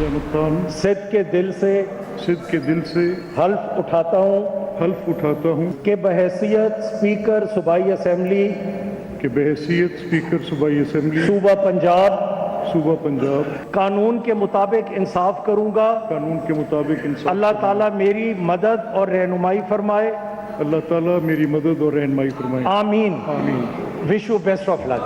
मोहम्मद अहमद खान सिद्ध के दिल से हल्फ उठाता हूँ कि बहैसियत स्पीकर सूबाई असेंबली सूबा पंजाब कानून के मुताबिक इंसाफ करूँगा। अल्लाह ताला मेरी मदद और रहनुमाई फरमाए। आमीन। Wish you best of luck.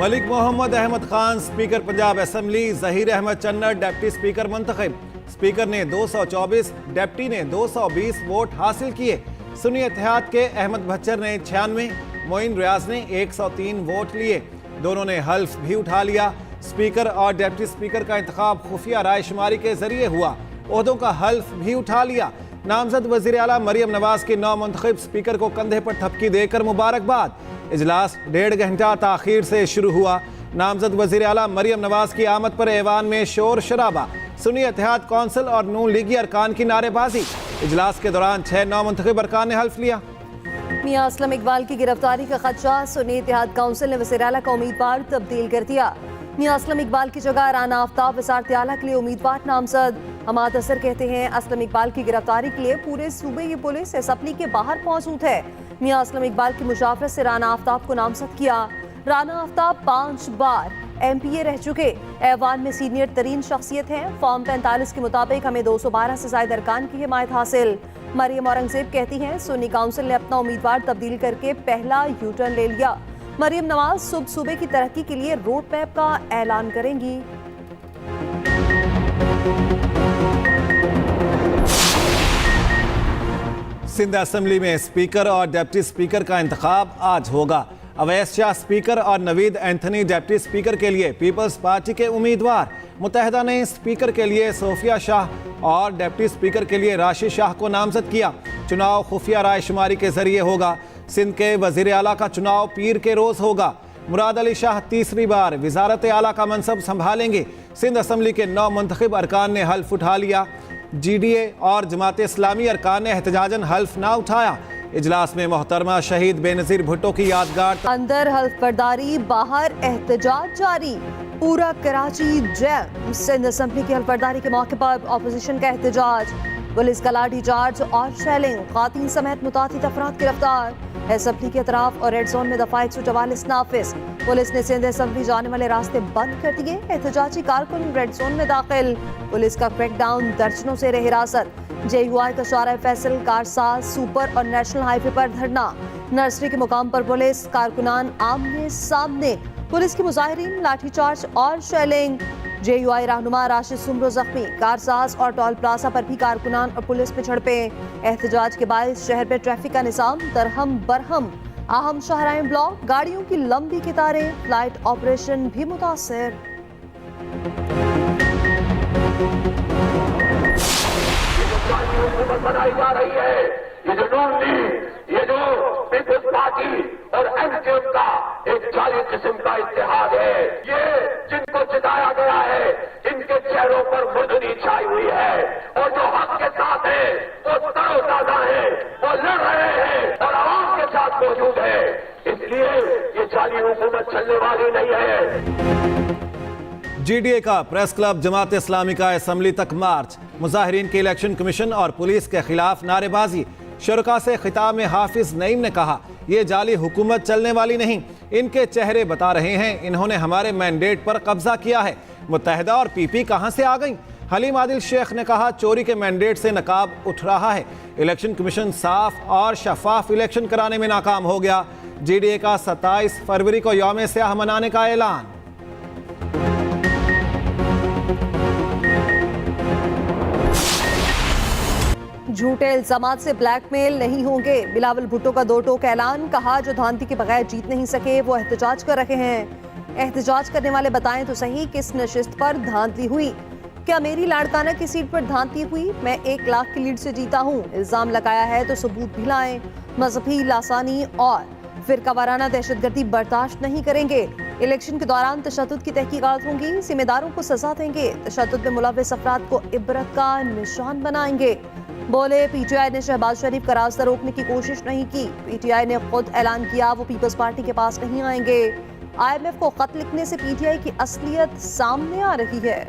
Malik Mohammad Ahmad Khan speaker Punjab assembly, Zaheer Ahmad Channar deputy speaker मुंतखब। स्पीकर ने 224, डिप्टी ने 220 वोट हासिल किए। सुन्नी इत्तेहाद के अहमद भच्चर ने 96, मोइन रियाज ने 103 वोट लिए। दोनों ने हल्फ भी उठा लिया। स्पीकर और डिप्टी स्पीकर का इंतखाब खुफिया राय शुमारी के जरिए हुआ। ओहदों का हल्फ भी उठा लिया। नामजद वज़ीर आला मरियम नवाज के नौमुंतखब स्पीकर को कंधे पर थपकी देकर मुबारकबाद। इजलास 1.5 घंटा ताखीर से शुरू हुआ। नामजद वज़ीर आला मरियम नवाज की आमद पर ऐवान में शोर शराबा। सुन्नी इत्तेहाद कौंसिल और नून लीगी अरकान की नारेबाजी। इजलास के दौरान 6 नौमुंतखब अरकान ने हल्फ लिया। मियां असलम इकबाल की गिरफ्तारी का खदशा, सुन्नी इत्तेहाद काउंसिल ने वज़ीर आला का उम्मीदवार तब्दील कर दिया। मियां असलम इकबाल की जगह राना आफ्ताब वज़ारत आला के लिए उम्मीदवार नामजद। हमाद असर कहते हैं असलम इकबाल की गिरफ्तारी के लिए पूरे सूबे की पुलिस असेंबली के बाहर मौजूद है। मियां असलम इकबाल की मुशावरत से राना आफ्ताब को नामजद किया। राना आफ्ताब 5 बार MPA रह चुके ऐवान में सीनियर तरीन शख्सियत हैं। फॉर्म 45 के मुताबिक हमें 212 से ज्यादा अरकान की हिमायत हासिल। मरियम औरंगजेब कहती हैं सुन्नी काउंसिल ने अपना उम्मीदवार तब्दील करके पहला यूटर्न ले लिया। मरियम नवाज सूबे की तरक्की के लिए रोड मैप का ऐलान करेंगी। सिंध असेंबली में स्पीकर और डिप्टी स्पीकर का इंतखाब आज होगा। अवैस शाह स्पीकर और नवीद एंथनी डिप्टी स्पीकर के लिए पीपल्स पार्टी के उम्मीदवार। मुत्तहिदा ने स्पीकर के लिए सोफिया शाह और डिप्टी स्पीकर के लिए राशिद शाह को नामजद किया। चुनाव खुफिया राय शुमारी के जरिए होगा। सिंध के वजीर आला का चुनाव पीर के रोज होगा। मुराद अली शाह तीसरी बार वजारत आला का मनसब संभालेंगे। सिंध असेंबली के 9 मुंतखब अरकान ने हल्फ उठा लिया। GDA और जमात इस्लामी अरकान ने एहतजाजन हल्फ ना उठाया। इजलास में मोहतरमा शहीद बेनज़ीर भुट्टो की यादगार। अंदर हल्फ बर्दारी, बाहर एहतजाज जारी। पूरा कराची जैम। सिंध असेंबली की हल्फ बर्दारी के मौके पर अपोजिशन का एहतजाज। पुलिस का लाठी चार्ज और शेलिंग, खातीन समेत मुतातिद अफराद गिरफ्तार। असेंबली के अतराफ और रेड जोन में दफा 144 नाफिज। पुलिस ने सिंध असेंबली जाने वाले रास्ते बंद कर दिए। एहतजाजी कारकुन रेड जोन में दाखिल। पुलिस का क्रैकडाउन, दर्जनों से हिरासत। JUI का शारा फैसल, कारसाज, सुपर और नेशनल हाईवे पर धरना। नर्सरी के मुकाम पर पुलिस कारकुनान आमने सामने। पुलिस के मुजाहिरीन, लाठीचार्ज और शेलिंग। JUI रहनुमा राशिद सुमरो जख्मी। कारसाज और टोल प्लाजा पर भी कारकुनान और पुलिस में झड़पे। एहतजाज के बाद शहर में ट्रैफिक का निजाम दरहम बरहम। अहम शाहराएं ब्लॉक, गाड़ियों की लंबी कतारें। फ्लाइट ऑपरेशन भी मुतासर। बनाई जा रही है, ये जो नून लीग, ये जो पीपल्स पार्टी और MKM का एक जाली किस्म का इत्तेहाद है। ये जिनको जिताया गया है, इनके चेहरों पर मुर्दनी छाई हुई है और जो हक के साथ है वो तरोताजा है, वो लड़ रहे हैं और आवाम के साथ मौजूद है। इसलिए ये जाली हुकूमत चलने वाली नहीं है। GDA का प्रेस क्लब जमात इस्लामी का असेंबली तक मार्च। मुजाहिरीन के इलेक्शन कमीशन और पुलिस के खिलाफ नारेबाजी। शुरका से खिताब में हाफिज नईम ने कहा, यह जाली हुकूमत चलने वाली नहीं, इनके चेहरे बता रहे हैं, इन्होंने हमारे मैंडेट पर कब्जा किया है। मुत्तहिदा और PP कहां से आ गई? हलीम आदिल शेख ने कहा, चोरी के मैंडेट से नकाब उठ रहा है। इलेक्शन कमीशन साफ और शफाफ इलेक्शन कराने में नाकाम हो गया। GDA का 27 फरवरी को यौम स्याह मनाने का ऐलान। झूठे इल्जामात से ब्लैकमेल नहीं होंगे। बिलावल भुट्टो का 2 टोक ऐलान। कहा, जो धांधली के बगैर जीत नहीं सके वो एहतजाज कर रहे हैं। एहतजाज करने वाले बताएं तो सही किस नशिस्त पर धांधली हुई। क्या मेरी लाड़काना की सीट पर धांधली हुई? मैं 1 लाख की लीड से जीता हूँ। इल्जाम लगाया है तो सबूत भी लाएं। मजहबी लासानी और फिरकावाराना दहशतगर्दी बर्दाश्त नहीं करेंगे। इलेक्शन के दौरान तशद्दुद की तहकीकात होंगी। जिम्मेदारों को सजा देंगे। तशद्दुद में मुलव्विस अफराद को इबरत का निशान बनाएंगे। बोले, PTI ने शहबाज शरीफ का रास्ता रोकने की कोशिश नहीं की। PTI ने खुद ऐलान किया वो पीपल्स पार्टी के पास नहीं आएंगे। IMF को खत लिखने से PTI की असलियत सामने आ रही है।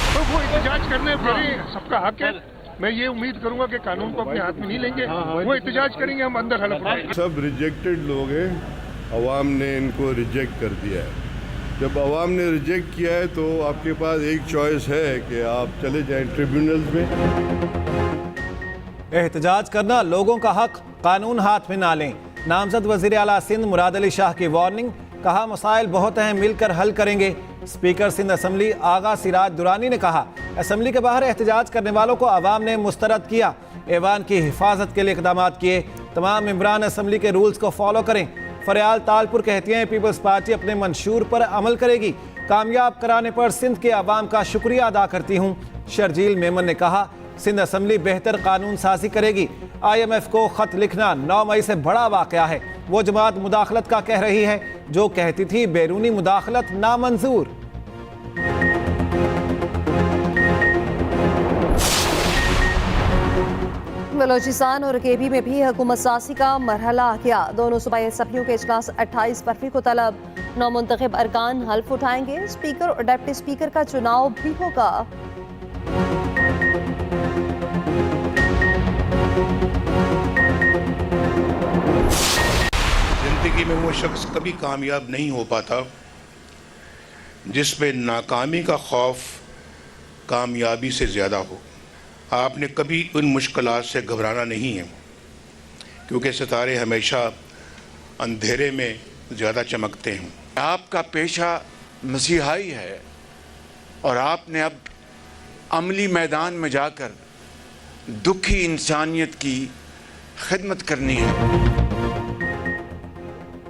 तो वो एहतजाज करने फिर सबका हक है। मैं ये उम्मीद करूंगा कि कानून को अपने हाथ में नहीं लेंगे, वो एहतजाज करेंगे, हम अंदर हलफ उठाएंगे। सब रिजेक्टेड लोग हैं, अवाम ने इनको रिजेक्ट कर दिया है। जब अवाम ने रिजेक्ट किया है तो आपके पास एक चॉइस है कि आप चले जाएं ट्रिब्यूनल्स में। एहतजाज करना लोगों का हक, कानून हाथ में ना लें। नामजद वजीर आला सिंध मुराद अली शाह की वार्निंग, कहा मसाइल बहुत हैं, मिलकर हल करेंगे। स्पीकर सिंध असम्बली आगा सिराज दुरानी ने कहा असम्बली के बाहर एहतजाज करने वालों को अवाम ने मुस्तरद किया, ऐवान की हिफाजत के लिए इकदाम किए। तमाम मेंबरान असम्बली के रूल्स को फॉलो करें। फरियाल तालपुर कहती हैं पीपल्स पार्टी अपने मंशूर पर अमल करेगी, कामयाब कराने पर सिंध के अवाम का शुक्रिया अदा करती हूँ। शर्जील मेमन ने कहा सिंध असम्बली बेहतर कानून साजी करेगी। IMF को खत लिखना 9 मई से बड़ा वाकया है। वो जमात मुदाखलत का कह रही है जो कहती थी बैरूनी मुदाखलत नामंजूर। बलोचिस्तान और KB में भी हुकूमत साजी का मरहला आ गया। दोनों सूबाई असम्बलियों के इजलास 28 फरवरी को तलब। नौमुंतखब अरकान हल्फ उठाएंगे। स्पीकर और डिप्टी स्पीकर का चुनाव भी होगा। जिंदगी में वो शख्स कभी कामयाब नहीं हो पाता जिस पे नाकामी का खौफ कामयाबी से ज़्यादा हो। आपने कभी उन मुश्किलात से घबराना नहीं है, क्योंकि सितारे हमेशा अंधेरे में ज़्यादा चमकते हैं। आपका पेशा मसीहाई है और आपने अब अमली मैदान में जाकर दुखी इंसानियत की खिदमत करनी है।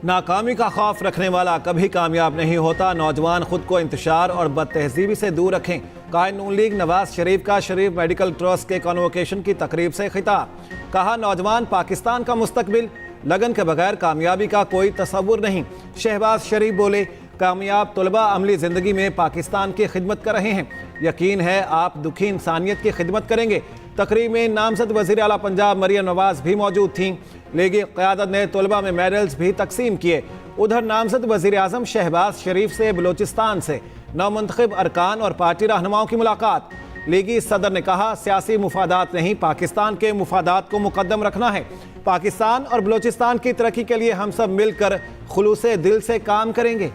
नाकामी का खौफ रखने वाला कभी कामयाब नहीं होता। नौजवान खुद को इंतशार और बदतहजीबी से दूर रखें। कायद नून लीग नवाज शरीफ का शरीफ मेडिकल ट्रस्ट के कन्वोकेशन की तकरीब से खिताब, कहा नौजवान पाकिस्तान का मुस्तकबिल, लगन के बगैर कामयाबी का कोई तसव्वुर नहीं। शहबाज शरीफ बोले कामयाब तलबा अमली ज़िंदगी में पाकिस्तान की खिदमत कर रहे हैं, यकीन है आप दुखी इंसानियत की खिदमत करेंगे। तकरीब में नामजद वज़ीर आला पंजाब मरियम नवाज भी मौजूद थीं। लीगी क़यादत ने तलबा में मेडल्स भी तकसीम किए। उधर नामजद वज़ीर आज़म शहबाज शरीफ से बलोचिस्तान से नौमुंतखब अरकान और पार्टी रहनुमाओं की मुलाकात। लीगी सदर ने कहा सियासी मुफादात नहीं, पाकिस्तान के मुफादात को मुकद्दम रखना है। पाकिस्तान और बलोचिस्तान की तरक्की के लिए हम सब मिलकर खुलूसे दिल से काम करेंगे।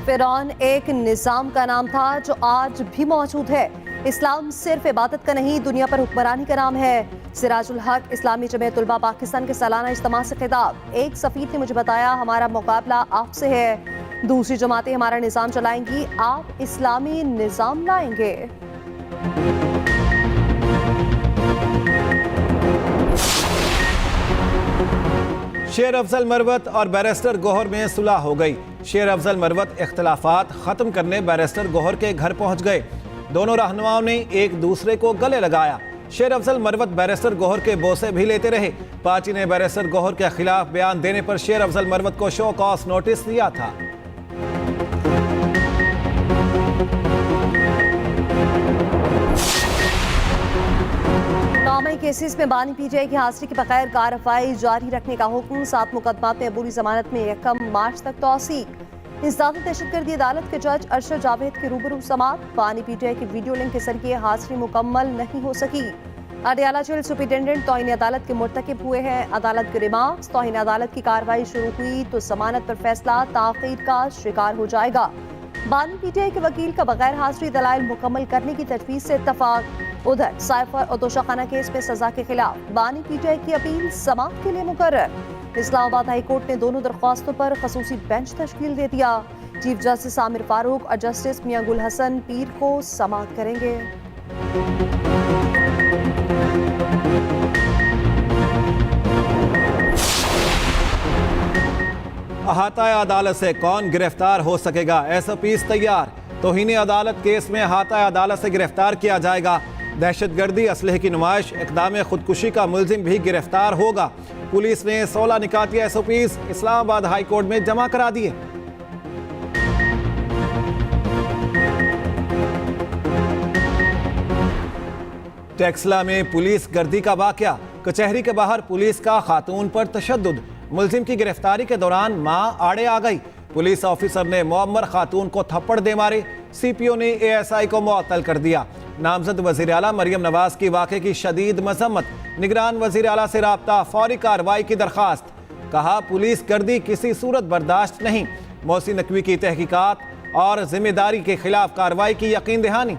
फिरौन एक निज़ाम का नाम था जो आज भी मौजूद है। इस्लाम सिर्फ इबादत का नहीं, दुनिया पर हुक्मरानी का नाम है। सिराजुल हक इस्लामी जमीयत उलमा पाकिस्तान के सालाना इज्तिमा से खिताब। एक सफीर ने मुझे बताया हमारा मुकाबला आपसे है, दूसरी जमातें हमारा निज़ाम चलाएंगी, आप इस्लामी निज़ाम लाएंगे। शेर अफजल मरवत और बैरिस्टर गौहर में सुलह हो गई। शेर अफजल मरवत इख्तलाफात खत्म करने बैरिस्टर गौहर के घर पहुंच गए। दोनों रहनुमाओं ने एक दूसरे को गले लगाया। शेर अफजल मरवत बैरिस्टर गौहर के बोसे भी लेते रहे। पार्टी ने बैरिस्टर गौहर के खिलाफ बयान देने पर शेर अफजल मरवत को शो कॉज नोटिस दिया था। नामी केसेस में बानी PTI की हाजिरी के बगैर कार्रवाई जारी रखने का हुक्म। 7 मुकदमात में अबूरी जमानत में 1 मार्च तक तौसीक। इंसदाद दहशतगर्दी अदालत के जज अरशद जावेद के रूबरू समात। बानी PTI की वीडियो लिंक के जरिए हाजिरी मुकम्मल नहीं हो सकी। अडियाला जेल सुपरिटेंडेंट तौहीन अदालत के मुर्तकिब हुए हैं। अदालत के रिमार्क्स, तौहीन अदालत की कार्रवाई शुरू हुई तो जमानत पर फैसला ताखीर का शिकार हो जाएगा। बानी PTI के वकील का बगैर हाजिरी दलाइल मुकम्मल करने की तजवीज़ से इत्तफाक। उधर साइफर और तोशाखाना केस में सजा के खिलाफ बानी PTI की अपील समाअत के लिए मुकर्रर। इस्लामाबाद हाई कोर्ट ने दोनों दरख्वास्तों पर खसूसी बेंच तश्कील दे दिया। चीफ जस्टिस आमिर फारूक और जस्टिस मियां गुल हसन पीर को समाअत करेंगे। अहाता अदालत से कौन गिरफ्तार हो सकेगा? SOPs तैयार। तौहीन अदालत केस में अहाता अदालत से गिरफ्तार किया जाएगा। दहशतगर्दी, असलहे की नुमाइश, इक़दाम खुदकुशी का मुलजिम भी गिरफ्तार होगा। पुलिस ने 16 निकाती SOPs इस्लामाबाद हाई कोर्ट में जमा करा दिए। टेक्सला में पुलिस गर्दी का वाकया, कचहरी के बाहर पुलिस का खातून पर तशद्दुद, मुलजिम की गिरफ्तारी के दौरान मां आड़े आ गई, पुलिस ऑफिसर ने मुअम्मर खातून को थप्पड़ दे मारे, सीपीओ ने एएसआई को मुअत्तल कर दिया। नामजद वजीर आला मरियम नवाज की वाक़े की शदीद मजम्मत, निगरान वजीर आला से राब्ता, फौरी कार्रवाई की दरखास्त, कहा पुलिस गर्दी किसी सूरत बर्दाश्त नहीं, मोहसिन नकवी की तहकीकात और जिम्मेदारी के खिलाफ कार्रवाई की यकीन दहानी।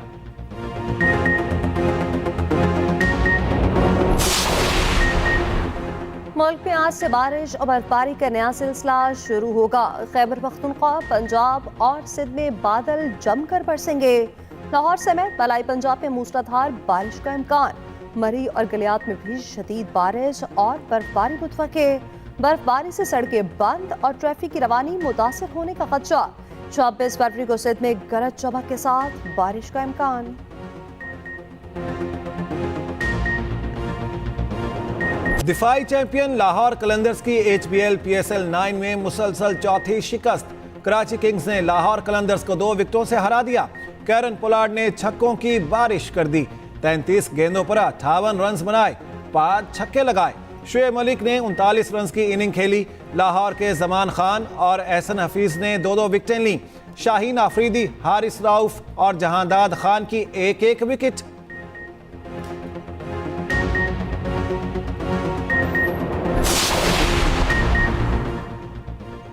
मुल्क में आज से बारिश और बर्फबारी का नया सिलसिला शुरू होगा। खैबर पख्तूनख्वा, पंजाब और सिंध में बादल जमकर बरसेंगे। लाहौर समेत बलाई पंजाब में मूसलाधार बारिश का इम्कान। मरी और गलियात में भी शदीद बारिश और बर्फबारी मुतवक्के। बर्फबारी से सड़कें बंद और ट्रैफिक की रवानी मुतासिर होने का खदशा। 26 फरवरी को सिंध में गरज चमक के साथ बारिश का इम्कान। दिफाई चैंपियन लाहौर कलंदर्स की HBL PSL 9 में मुसलसल चौथी शिकस्त। कराची किंग्स ने लाहौर कलंदर्स को 2 विकेटों से हरा दिया। कैरन पोलार्ड ने छक्कों की बारिश कर दी। 33 गेंदों पर 58 रन बनाए, 5 छक्के लगाए। शुएब मलिक ने 39 रन की इनिंग खेली। लाहौर के जमान खान और एहसन हफीज ने 2-2 विकेटें लीं। शाहीन आफरीदी, हारिस राउफ और जहांदाद खान की 1-1 विकेट।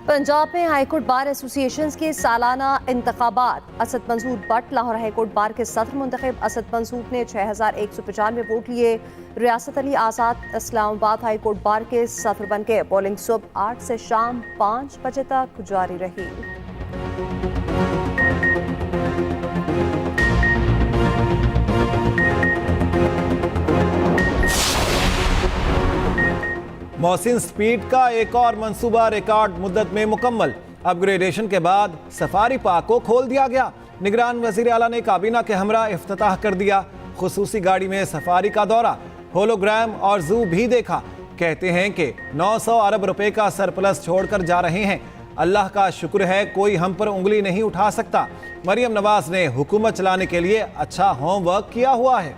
पंजाब में हाईकोर्ट बार एसोसिएशन के सालाना इंतखाबात। असद मंसूर भट्ट लाहौर हाईकोर्ट बार के सदर मुंतखब। असद मंसूर ने 6195 वोट लिए। रियासत अली आज़ाद इस्लामाबाद हाईकोर्ट बार के सदर बन के पोलिंग सुबह 8 से शाम 5 बजे तक जारी रही। मोहसिन स्पीड का एक और मंसूबा रिकॉर्ड मुद्दत में मुकम्मल। अपग्रेडेशन के बाद सफारी पार्क को खोल दिया गया। निगरान वजीर आला ने काबीना के हमरा इफ्तिताह कर दिया। खुसूसी गाड़ी में सफारी का दौरा, होलोग्राम और जू भी देखा। कहते हैं कि 900 अरब रुपए का सरप्लस छोड़कर जा रहे हैं। अल्लाह का शुक्र है कोई हम पर उंगली नहीं उठा सकता। मरियम नवाज ने हुकूमत चलाने के लिए अच्छा होमवर्क किया हुआ है।